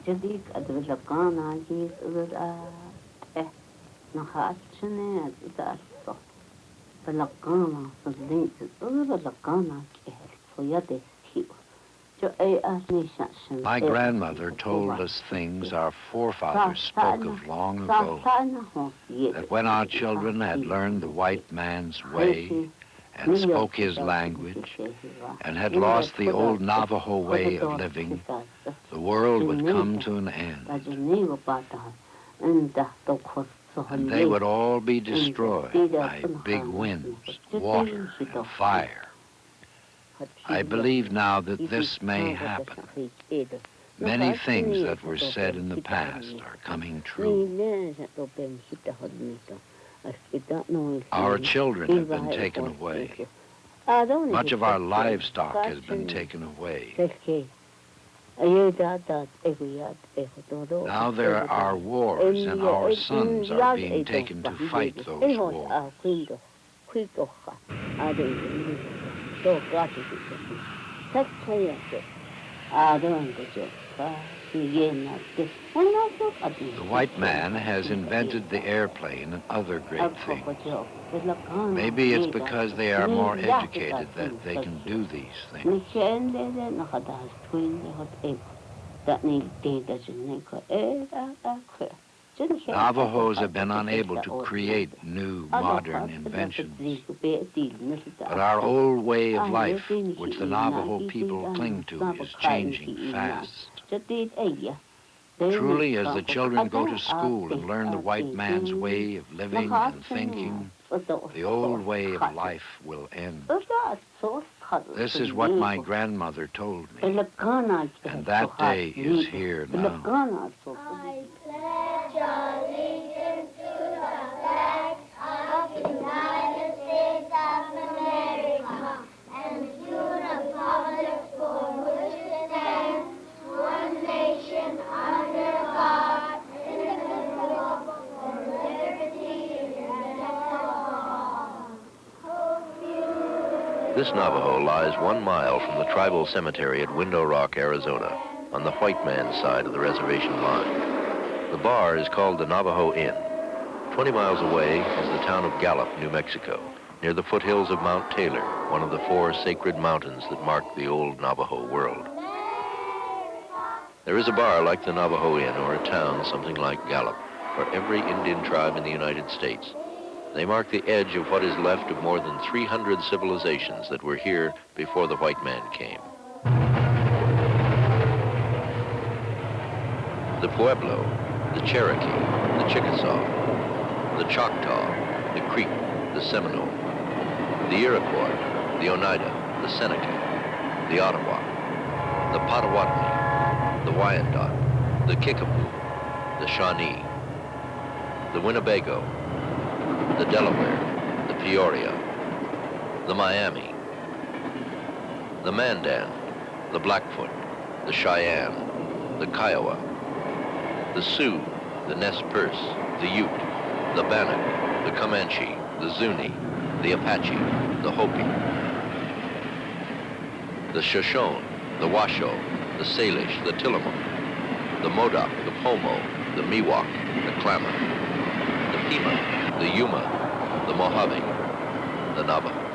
جديك أدرجانا جيس نخاتشني أدرسو بلقانا صدلين بلقانا فيدي هيو. My grandmother told us things our forefathers spoke of long ago, that when our children had learned the white man's way and spoke his language and had lost the old Navajo way of living, the world would come to an end, and they would all be destroyed by big winds, water, and fire. I believe now that this may happen. Many things that were said in the past are coming true. Our children have been taken away. Much of our livestock has been taken away. Now there are wars, and our sons are being taken to fight those wars. The white man has invented the airplane and other great things. Maybe it's because they are more educated that they can do these things. Navajos have been unable to create new, modern inventions. But our old way of life, which the Navajo people cling to, is changing fast. Truly, as the children go to school and learn the white man's way of living and thinking, the old way of life will end. This is what my grandmother told me, and that day is here now. I pledge allegiance to the flag of the United States of America and to the republic for which it stands, one nation under God, indivisible, for liberty and justice for all. This Navajo lies 1 mile from the tribal cemetery at Window Rock, Arizona, on the white man's side of the reservation line. The bar is called the Navajo Inn. 20 miles away is the town of Gallup, New Mexico, near the foothills of Mount Taylor, one of the 4 sacred mountains that mark the old Navajo world. There is a bar like the Navajo Inn, or a town something like Gallup, for every Indian tribe in the United States. They mark the edge of what is left of more than 300 civilizations that were here before the white man came. The Pueblo, the Cherokee, the Chickasaw, the Choctaw, the Creek, the Seminole, the Iroquois, the Oneida, the Seneca, the Ottawa, the Potawatomi, the Wyandot, the Kickapoo, the Shawnee, the Winnebago, the Delaware, the Peoria, the Miami, the Mandan, the Blackfoot, the Cheyenne, the Kiowa, the Sioux, the Nez Perce, the Ute, the Bannock, the Comanche, the Zuni, the Apache, the Hopi, the Shoshone, the Washoe, the Salish, the Tillamook, the Modoc, the Pomo, the Miwok, the Klamath, the Pima, the Yuma, the Mojave, the Navajo.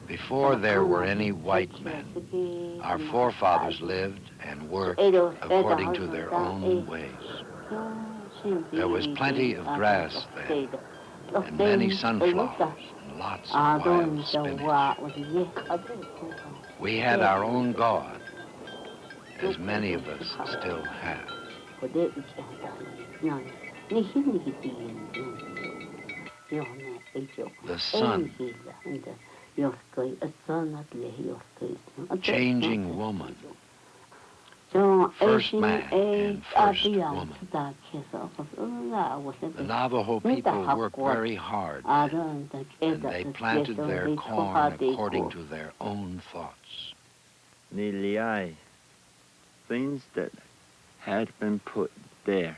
Before there were any white men, our forefathers lived and worked according to their own ways. There was plenty of grass then, and many sunflowers, and lots of wild spinach. We had our own God, as many of us still have. The sun, changing woman, first man and first woman. The Navajo people worked very hard, and they planted their corn according to their own thoughts. Niliai, things that had been put there.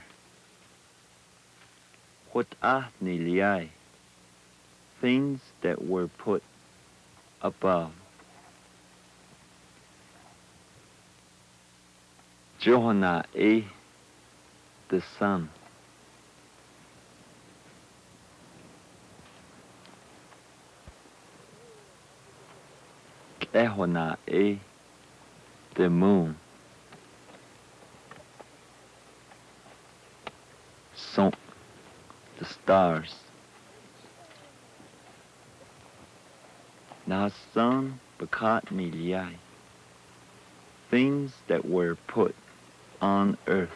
Hot'ah niliai, things that were put above. Johanae, the sun. Kehonae, the moon. Son, the stars. Nasan bakat niliai, things that were put on earth.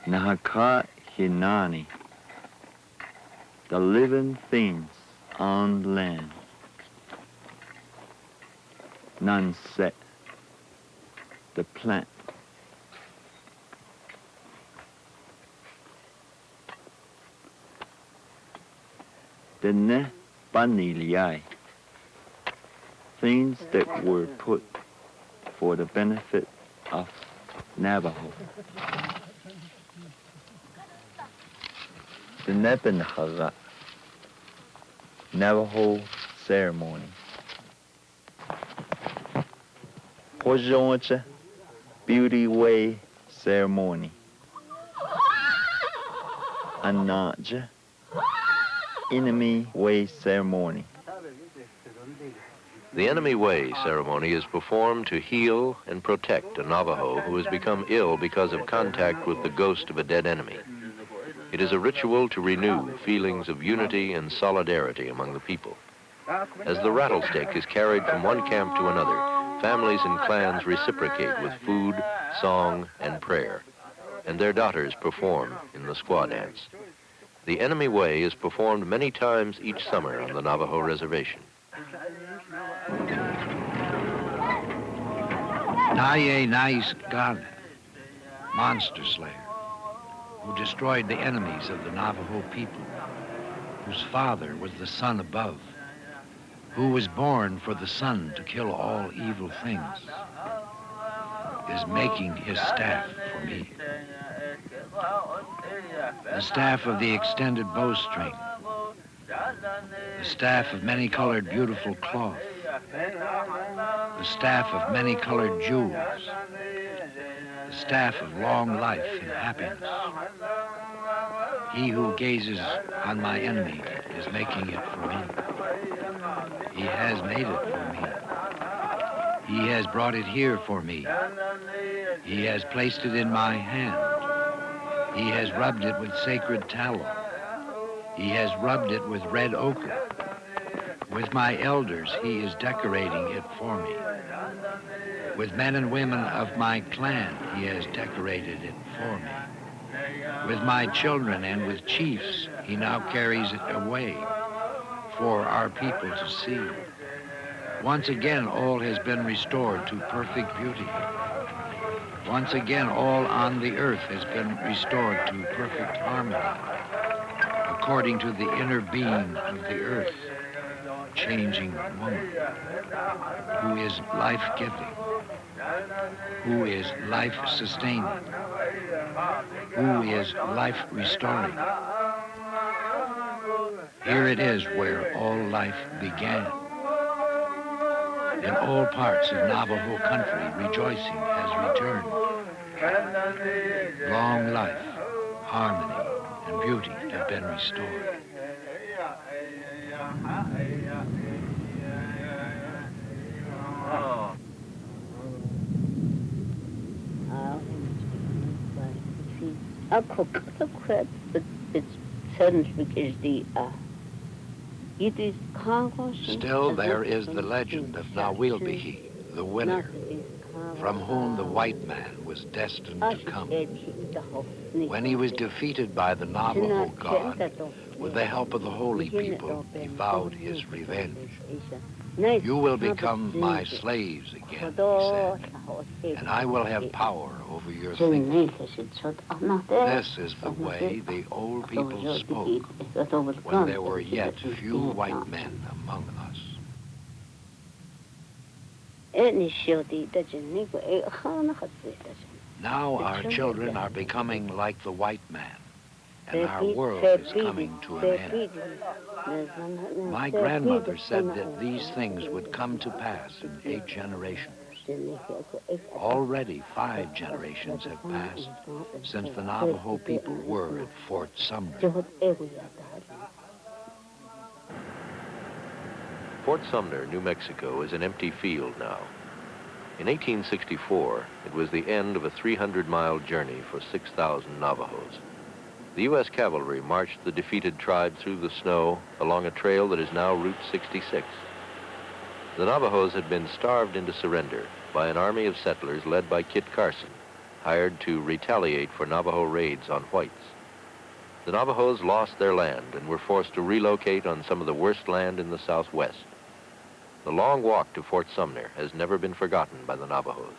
Nahakat hinani, the living things on land. Nanset, the plant. Dene baniliai, things that were put for the benefit of Navajo. The Nebenhaga, Navajo ceremony. Hojoncha, beauty way ceremony. Anaja, enemy way ceremony. The enemy way ceremony is performed to heal and protect a Navajo who has become ill because of contact with the ghost of a dead enemy. It is a ritual to renew feelings of unity and solidarity among the people. As the rattlesnake is carried from one camp to another, families and clans reciprocate with food, song, and prayer, and their daughters perform in the squaw dance. The enemy way is performed many times each summer on the Navajo reservation. Naye Nais God, monster slayer, who destroyed the enemies of the Navajo people, whose father was the sun above, who was born for the sun to kill all evil things, is making his staff for me. The staff of the extended bowstring, the staff of many-colored beautiful cloth, the staff of many-colored jewels, the staff of long life and happiness. He who gazes on my enemy is making it for me. He has made it for me. He has brought it here for me. He has placed it in my hand. He has rubbed it with sacred tallow. He has rubbed it with red ochre. With my elders, he is decorating it for me. With men and women of my clan, he has decorated it for me. With my children and with chiefs, he now carries it away for our people to see. Once again, all has been restored to perfect beauty. Once again, all on the earth has been restored to perfect harmony, according to the inner being of the earth, changing woman, who is life-giving, who is life-sustaining, who is life-restoring. Here it is where all life began. In all parts of Navajo country, rejoicing has returned. Long life, harmony, and beauty have been restored. Still, there is the legend of Nawilbihi, the winner, from whom the white man was destined to come. When he was defeated by the Navajo god, with the help of the holy people, he vowed his revenge. You will become my slaves again, he said, and I will have power over your thinking. This is the way the old people spoke when there were yet few white men among us. Now our children are becoming like the white man, and our world is coming to an end. My grandmother said that these things would come to pass in 8 generations. Already 5 generations have passed since the Navajo people were at Fort Sumner. Fort Sumner, New Mexico, is an empty field now. In 1864, it was the end of a 300-mile journey for 6,000 Navajos. The U.S. cavalry marched the defeated tribe through the snow along a trail that is now Route 66. The Navajos had been starved into surrender by an army of settlers led by Kit Carson, hired to retaliate for Navajo raids on whites. The Navajos lost their land and were forced to relocate on some of the worst land in the Southwest. The long walk to Fort Sumner has never been forgotten by the Navajos.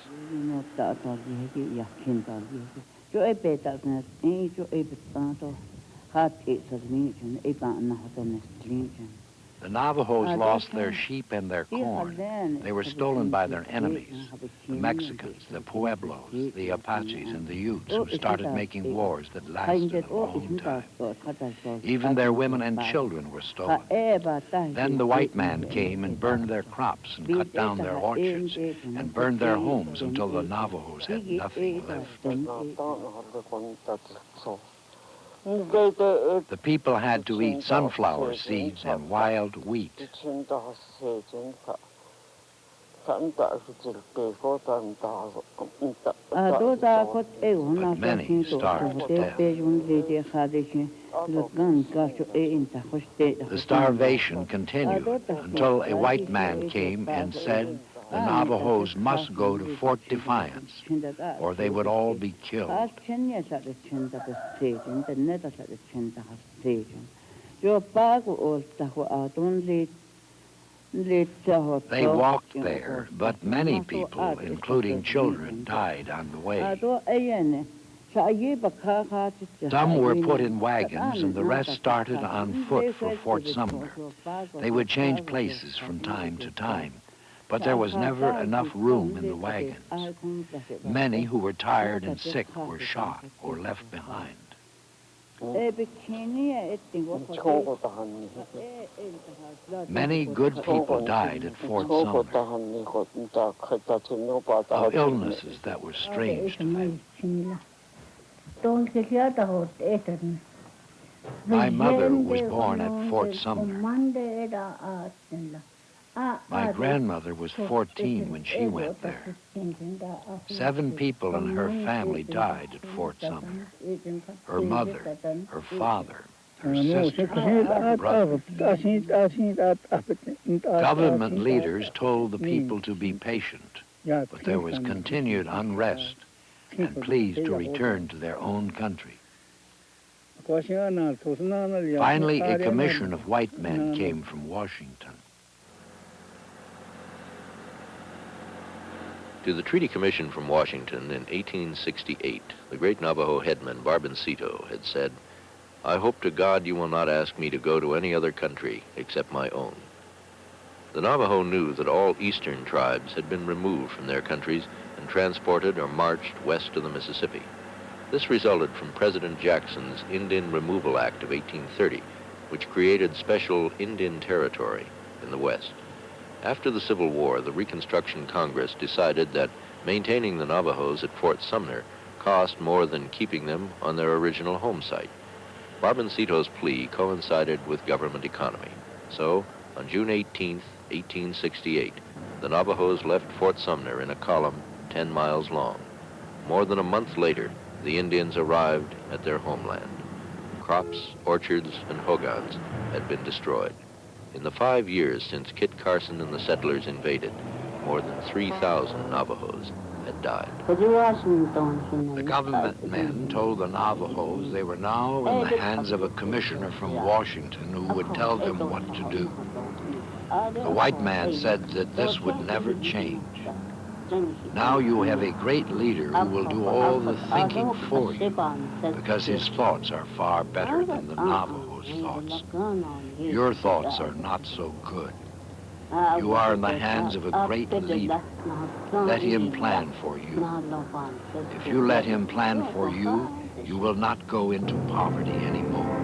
The Navajos lost their sheep and their corn. They were stolen by their enemies, the Mexicans, the Pueblos, the Apaches, and the Utes, who started making wars that lasted a long time. Even their women and children were stolen. Then the white man came and burned their crops and cut down their orchards and burned their homes until the Navajos had nothing left. The people had to eat sunflower seeds and wild wheat. But many starved to death. The starvation continued until a white man came and said the Navajos must go to Fort Defiance, or they would all be killed. They walked there, but many people, including children, died on the way. Some were put in wagons, and the rest started on foot for Fort Sumner. They would change places from time to time, but there was never enough room in the wagons. Many who were tired and sick were shot or left behind. Many good people died at Fort Sumner of illnesses that were strange to them. My mother was born at Fort Sumner. My grandmother was 14 when she went there. 7 people in her family died at Fort Sumner. Her mother, her father, her sister, her brother. Government leaders told the people to be patient, but there was continued unrest and pleas to return to their own country. Finally, a commission of white men came from Washington. To the Treaty Commission from Washington in 1868, the great Navajo headman Barboncito had said, "I hope to God you will not ask me to go to any other country except my own." The Navajo knew that all eastern tribes had been removed from their countries and transported or marched west of the Mississippi. This resulted from President Jackson's Indian Removal Act of 1830, which created special Indian territory in the West. After the Civil War, the Reconstruction Congress decided that maintaining the Navajos at Fort Sumner cost more than keeping them on their original home site. Barboncito's plea coincided with government economy. So, on June 18, 1868, the Navajos left Fort Sumner in a column 10 miles long. More than a month later, the Indians arrived at their homeland. Crops, orchards, and hogans had been destroyed. In the 5 years since Kit Carson and the settlers invaded, more than 3,000 Navajos had died. The government men told the Navajos they were now in the hands of a commissioner from Washington who would tell them what to do. The white man said that this would never change. Now you have a great leader who will do all the thinking for you, because his thoughts are far better than the Navajos' thoughts. Your thoughts are not so good. You are in the hands of a great leader. Let him plan for you. If you let him plan for you, you will not go into poverty anymore.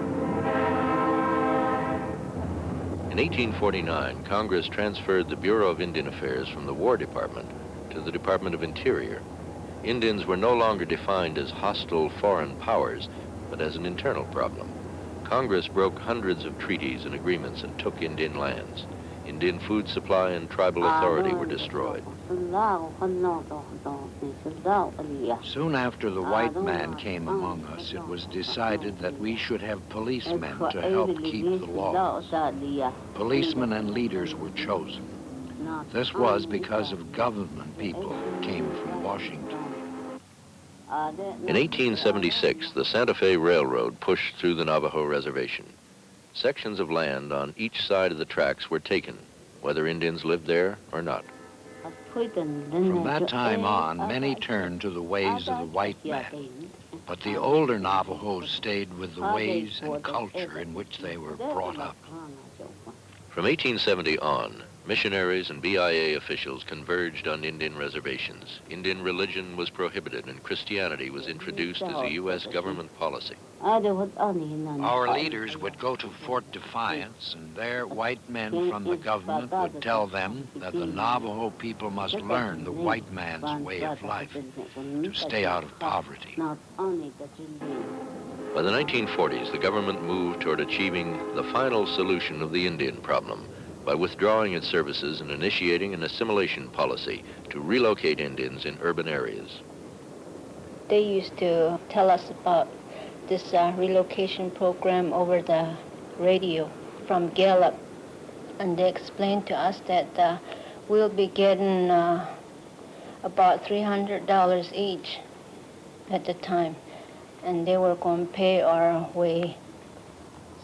In 1849, Congress transferred the Bureau of Indian Affairs from the War Department to the Department of Interior. Indians were no longer defined as hostile foreign powers, but as an internal problem. Congress broke hundreds of treaties and agreements and took Indian lands. Indian food supply and tribal authority were destroyed. Soon after the white man came among us, it was decided that we should have policemen to help keep the laws. Policemen and leaders were chosen. This was because of government people who came from Washington. In 1876, the Santa Fe Railroad pushed through the Navajo Reservation. Sections of land on each side of the tracks were taken, whether Indians lived there or not. From that time on, many turned to the ways of the white man, but the older Navajos stayed with the ways and culture in which they were brought up. From 1870 on, missionaries and BIA officials converged on Indian reservations. Indian religion was prohibited and Christianity was introduced as a U.S. government policy. Our leaders would go to Fort Defiance, and there white men from the government would tell them that the Navajo people must learn the white man's way of life to stay out of poverty. By the 1940s, the government moved toward achieving the final solution of the Indian problem by withdrawing its services and initiating an assimilation policy to relocate Indians in urban areas. They used to tell us about this relocation program over the radio from Gallup, and they explained to us that we'll be getting about $300 each at the time, and they were going to pay our way.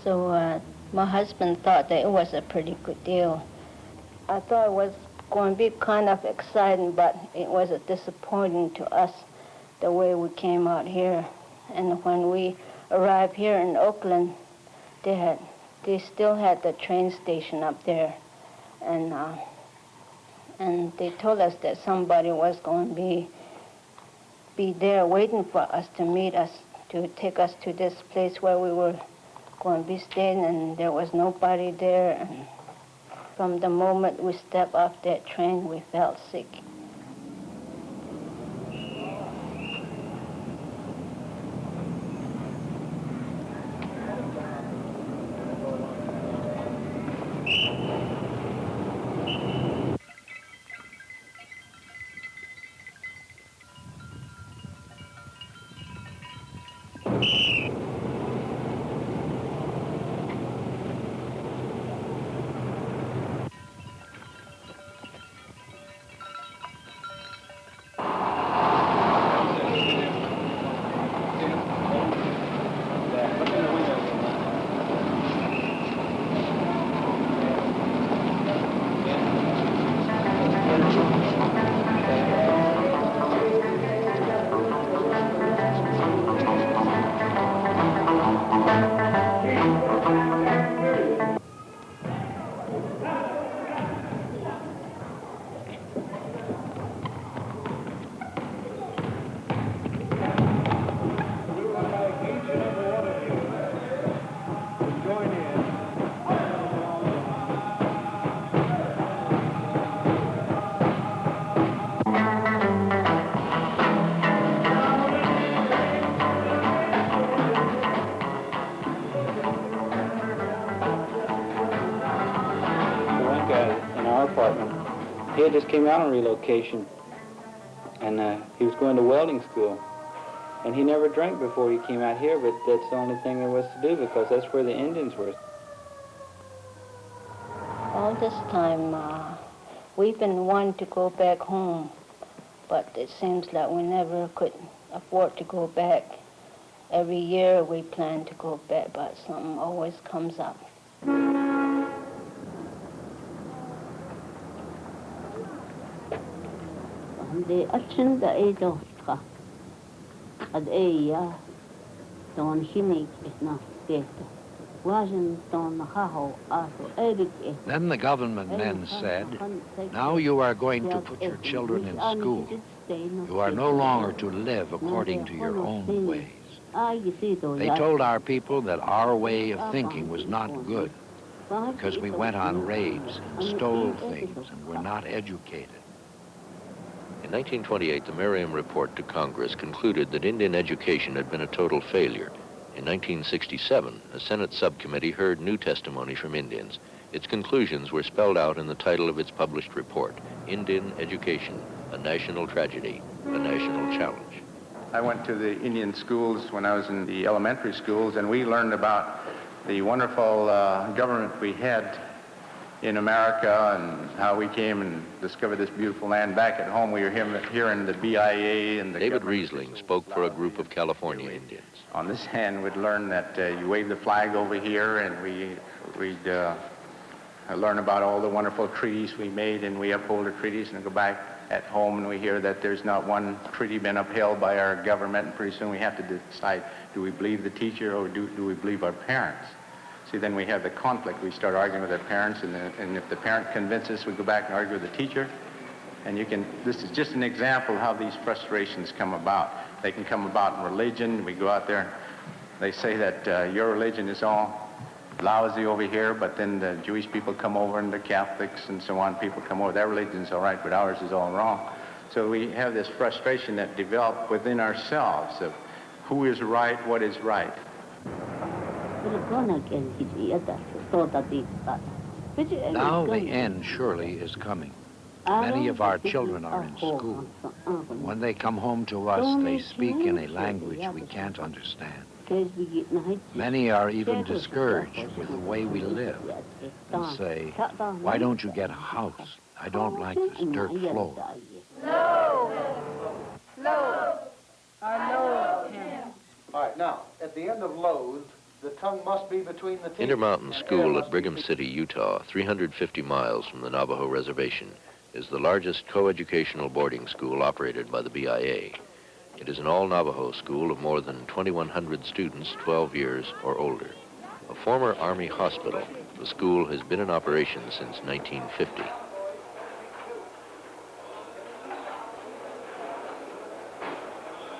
So my husband thought that it was a pretty good deal. I thought it was going to be kind of exciting, but it was disappointing to us the way we came out here. And when we arrived here in Oakland, they still had the train station up there, and they told us that somebody was going to be there waiting for us to meet us, to take us to this place where we were going to be staying, and there was nobody there. And from the moment we stepped off that train, we felt sick. He had just came out on relocation, and he was going to welding school. And he never drank before he came out here, but that's the only thing there was to do because that's where the Indians were. All this time, we've been wanting to go back home, but it seems like we never could afford to go back. Every year we plan to go back, but something always comes up. The action the Adoska at Aya Don Hinik is not dead. Washington Navajo also Eric. Then the government men said, now you are going to put your children in school. You are no longer to live according to your own ways. They told our people that our way of thinking was not good because we went on raids and stole things and were not educated. In 1928, the Merriam Report to Congress concluded that Indian education had been a total failure. In 1967, a Senate subcommittee heard new testimony from Indians. Its conclusions were spelled out in the title of its published report, Indian Education, a National Tragedy, a National Challenge. I went to the Indian schools when I was in the elementary schools, and we learned about the wonderful government we had in America and how we came and discovered this beautiful land. Back at home, we were here in the BIA and the David Riesling spoke for a group of California Indians. On this hand, we'd learn that you wave the flag over here, and we'd learn about all the wonderful treaties we made, and we uphold the treaties, and go back at home and we hear that there's not one treaty been upheld by our government, and pretty soon we have to decide, do we believe the teacher or do we believe our parents? See, then we have the conflict. We start arguing with our parents, and if the parent convinces us, we go back and argue with the teacher. And this is just an example of how these frustrations come about. They can come about in religion. We go out there, they say that your religion is all lousy over here, but then the Jewish people come over and the Catholics and so on, people come over, their religion's all right, but ours is all wrong. So we have this frustration that developed within ourselves of who is right, what is right. Now the end surely is coming. Many of our children are in school. When they come home to us, they speak in a language we can't understand. Many are even discouraged with the way we live and say, why don't you get a house? I don't like this dirt floor. Loathe. I loathe him. All right, now, at the end of loathe, the tongue must be between the teeth. Intermountain School at Brigham City, Utah, 350 miles from the Navajo Reservation, is the largest coeducational boarding school operated by the BIA. It is an all-Navajo school of more than 2,100 students 12 years or older. A former Army hospital, the school has been in operation since 1950.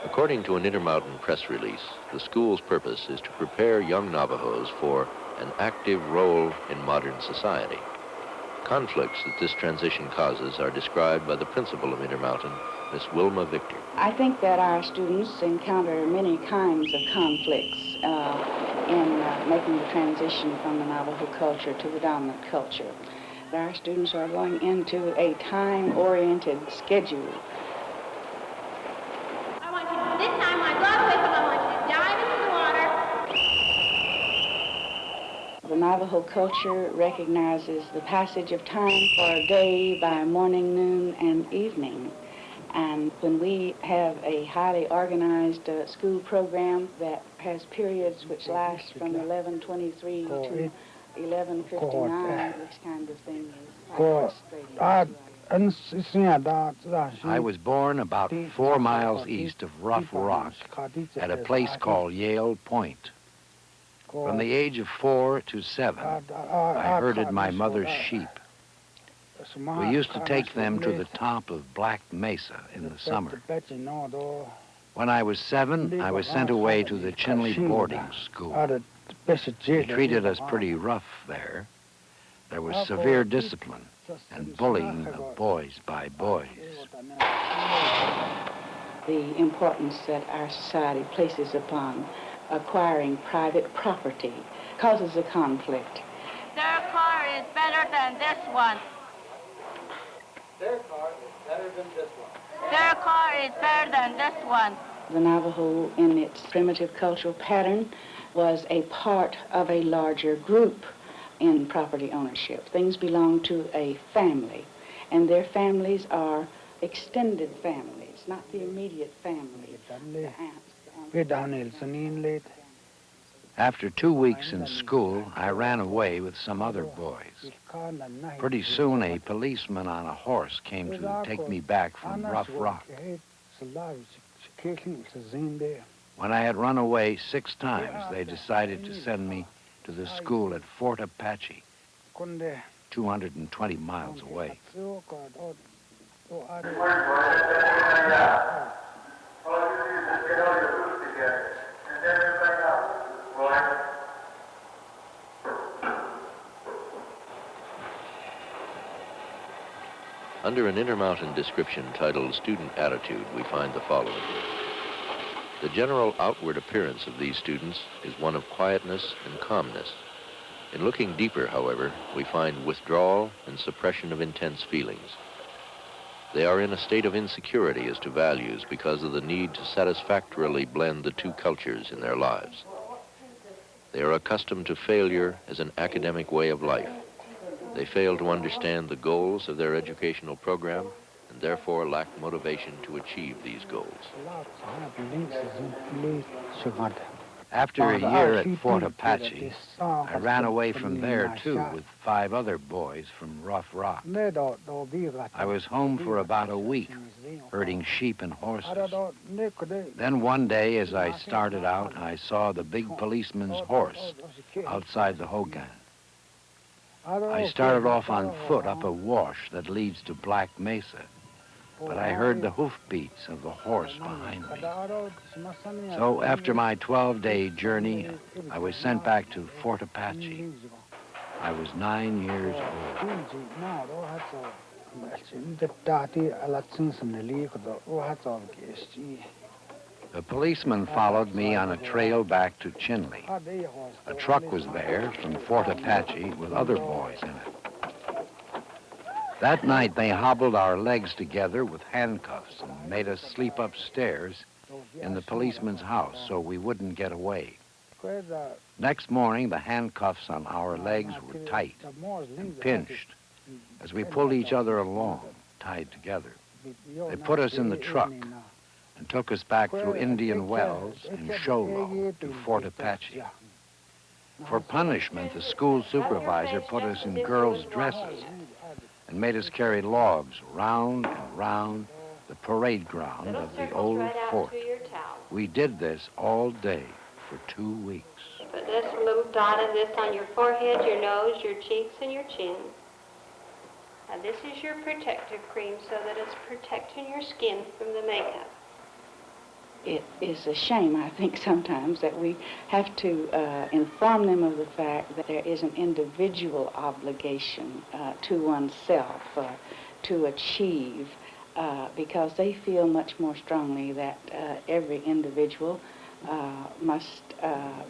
According to an Intermountain press release, the school's purpose is to prepare young Navajos for an active role in modern society. Conflicts that this transition causes are described by the principal of Intermountain, Miss Wilma Victor. I think that our students encounter many kinds of conflicts in making the transition from the Navajo culture to the dominant culture. Our students are going into a time-oriented schedule. This time I got away from I want you to dive into the water. The Navajo culture recognizes the passage of time for a day by morning, noon, and evening. And when we have a highly organized school program that has periods which last from 11:23 to 11:59, this kind of thing is frustrating. I was born about 4 miles east of Rough Rock at a place called Yale Point. From the age of 4 to 7, I herded my mother's sheep. We used to take them to the top of Black Mesa in the summer. When I was 7, I was sent away to the Chinle boarding school. They treated us pretty rough there. There was severe discipline and bullying of boys by boys. The importance that our society places upon acquiring private property causes a conflict. Their car is better than this one. Their car is better than this one. Their car is better than this one. The Navajo, in its primitive cultural pattern, was a part of a larger group in property ownership. Things belong to a family, and their families are extended families, not the immediate family. The aunts, the uncles. After 2 weeks in school, I ran away with some other boys. Pretty soon, a policeman on a horse came to take me back from Rough Rock. When I had run away 6 times, they decided to send me to the school at Fort Apache, 220 miles away. Under an Intermountain description titled Student Attitude, we find the following. The general outward appearance of these students is one of quietness and calmness. In looking deeper, however, we find withdrawal and suppression of intense feelings. They are in a state of insecurity as to values because of the need to satisfactorily blend the two cultures in their lives. They are accustomed to failure as an academic way of life. They fail to understand the goals of their educational program and therefore lack motivation to achieve these goals. After a year at Fort Apache, I ran away from there too with 5 other boys from Rough Rock. I was home for about a week, herding sheep and horses. Then one day, as I started out, I saw the big policeman's horse outside the Hogan. I started off on foot up a wash that leads to Black Mesa, but I heard the hoofbeats of the horse behind me. So after my 12-day journey, I was sent back to Fort Apache. I was 9 years old. The policeman followed me on a trail back to Chinle. A truck was there from Fort Apache with other boys in it. That night, they hobbled our legs together with handcuffs and made us sleep upstairs in the policeman's house so we wouldn't get away. Next morning, the handcuffs on our legs were tight and pinched as we pulled each other along, tied together. They put us in the truck and took us back through Indian Wells and Show Low to Fort Apache. For punishment, the school supervisor put us in girls' dresses and made us carry logs round and round the parade ground of the old fort. We did this all day for 2 weeks. Put this little dot of this on your forehead, your nose, your cheeks, and your chin. Now this is your protective cream so that it's protecting your skin from the makeup. It is a shame, I think, sometimes that we have to inform them of the fact that there is an individual obligation to oneself to achieve, because they feel much more strongly that every individual must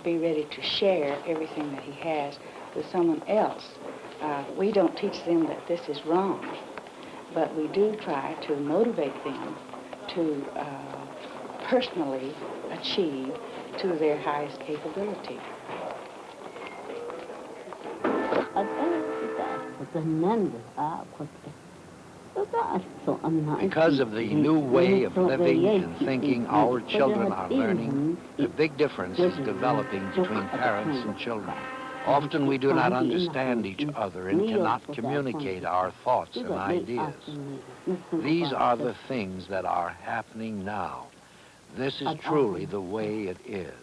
be ready to share everything that he has with someone else. We don't teach them that this is wrong, but we do try to motivate them to personally achieve to their highest capability. Because of the new way of living and thinking our children are learning, a big difference is developing between parents and children. Often we do not understand each other and cannot communicate our thoughts and ideas. These are the things that are happening now. This is truly the way it is.